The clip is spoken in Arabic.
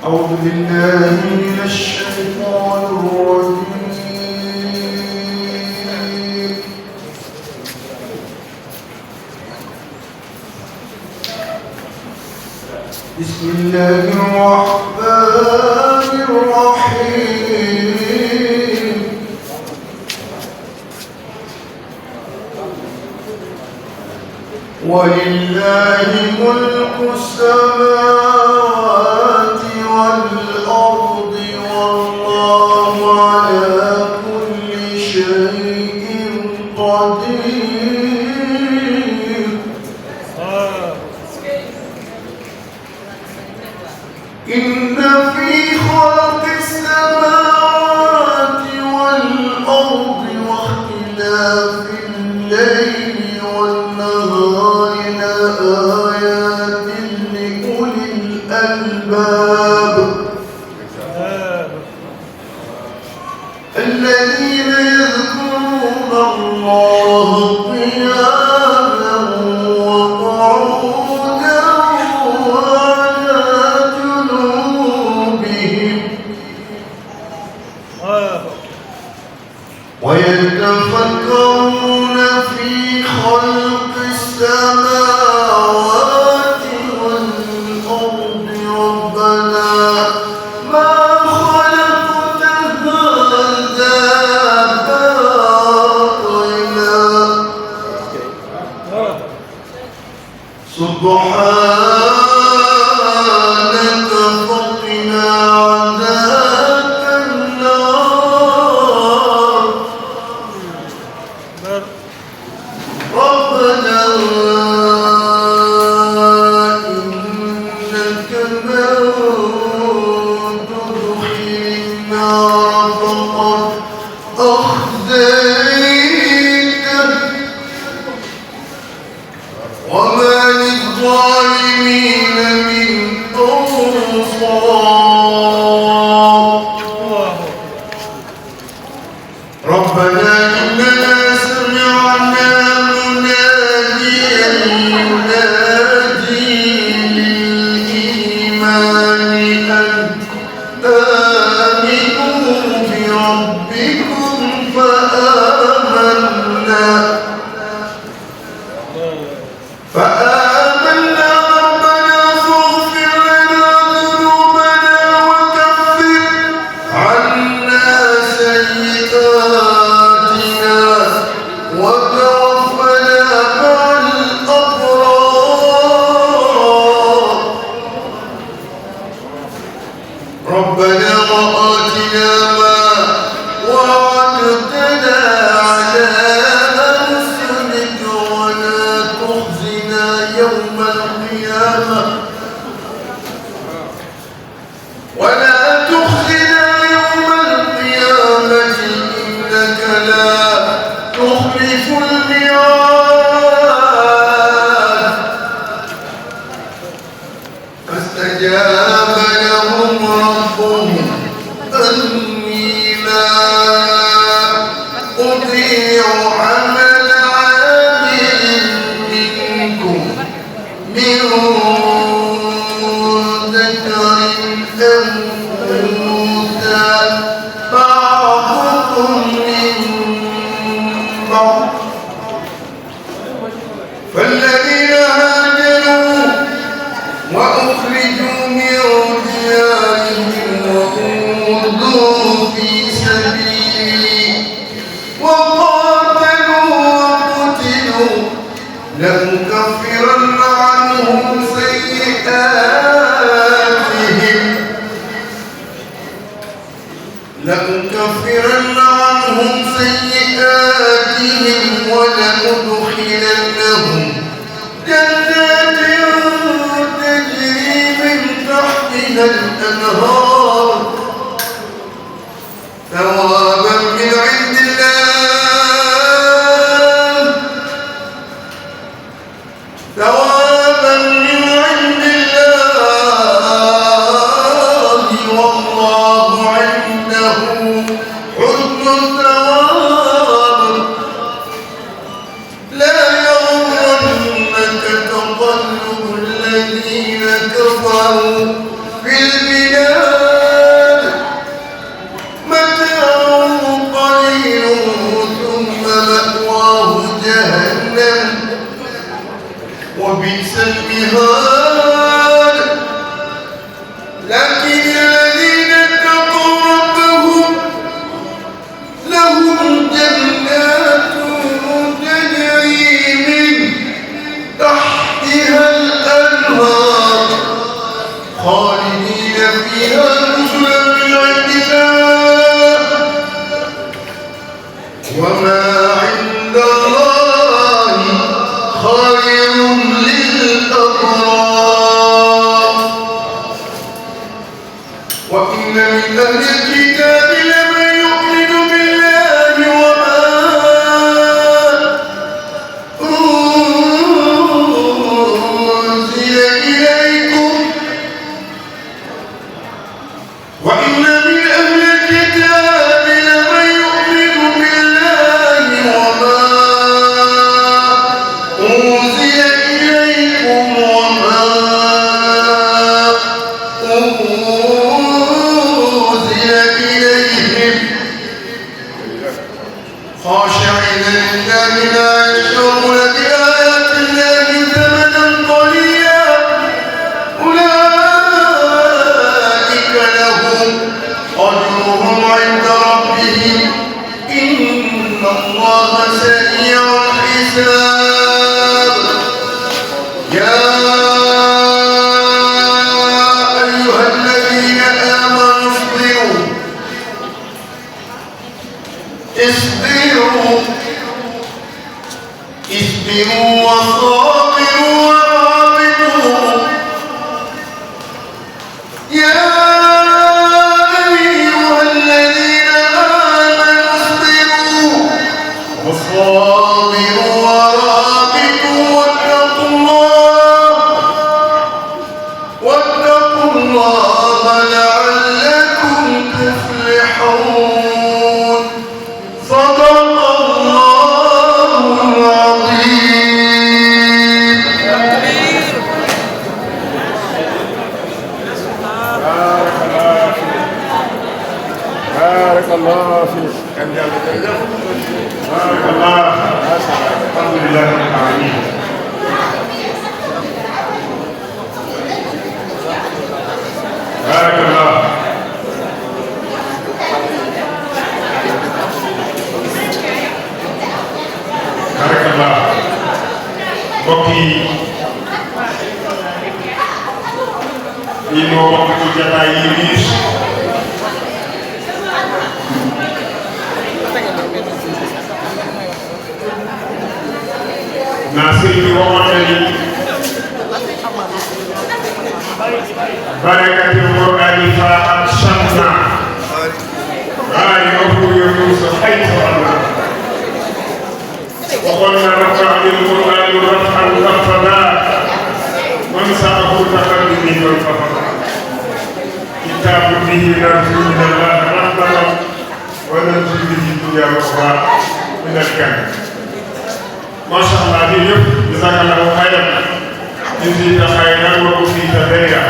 أعوذ بالله من الشيطان الرجيم. بسم الله الرحمن الرحيم. ولله ملك السماوات والأرض والله على كل شيء قدير. إن في خلق السماوات والأرض واختلاف الليل والنهار لآيات لأولي الألباب الذين يذكرون الله قياما وقعودا وعلى جنوبهم ويتفكرون في خلق السماوات والأرض ربنا ما خلقت هذا باطلا سبحانك فقنا عذاب النار. ربنا إنك من تدخل النار فقد أخزيته وما للظالمين من أنصار. ربنا إننا سمعنا مناديا ينادي للإيمان أن آمنوا بربكم فآمنا ربنا فاغفر لنا ذنوبنا وكفر عنا سيئاتنا وتوفنا مع الأبرار. ربنا وآتنا ما وعدتنا على رسلك ولا تخزنا يوم القيامة إنك لا تخلف الميعاد. فاستجاب لهم ربهم أني لا أضيع عمل عامل منكم من ذكر أو أنثى بعضكم من بعض. فالذين هاجروا وأخرجوا من ديارهم وأوذوا في سبيلي وقاتلوا وقتلوا لأكفرن عنهم سيئاتهم ولندخلنهم جنات تجري من تحتها الأنهار ثوابا من عند الله والله عنده حسن الثواب. لا يغرنك تقلب الذين كفروا في البلاد فيها نزلا من عند الله وما عند الله خير للأبرار وإن من أهل الكتاب لمن يؤمن بالله وما أنزل إليكم وإن من أهل الكتاب لمن يؤمن بالله وما أنزل إليكم وما أنزل إليهم خاشعين لله لا يشترون بآيات الله ثمنا قليلا أولئك لهم أجرهم عند ربهم إن الله سريع الحساب يا أيها الذين آمنوا اصبروا وصابروا ورابطوا يا أيها الذين آمنوا اصبروا وصابروا ورابطوا واتقوا الله لعلكم تفلحون صدق الله العظيم. بارك الله فيك. بارك الله. الحمد لله رب العالمين. بارك الله. بارك الله. بقي إنه وقت جتاييش ناصر ومعتني بركة القرآن فأشمنا غالبه يونس حيث الله وقلنا رفع للقرآن رفعا خفضا وانسأه تقدمه والفضل كتاب به نرجو من الله رحمة وننجو به الدنيا والأخرى من الكرب ما شاء الله عليك جزاك الله خيرا جزيت خيرا وكفيت خيرا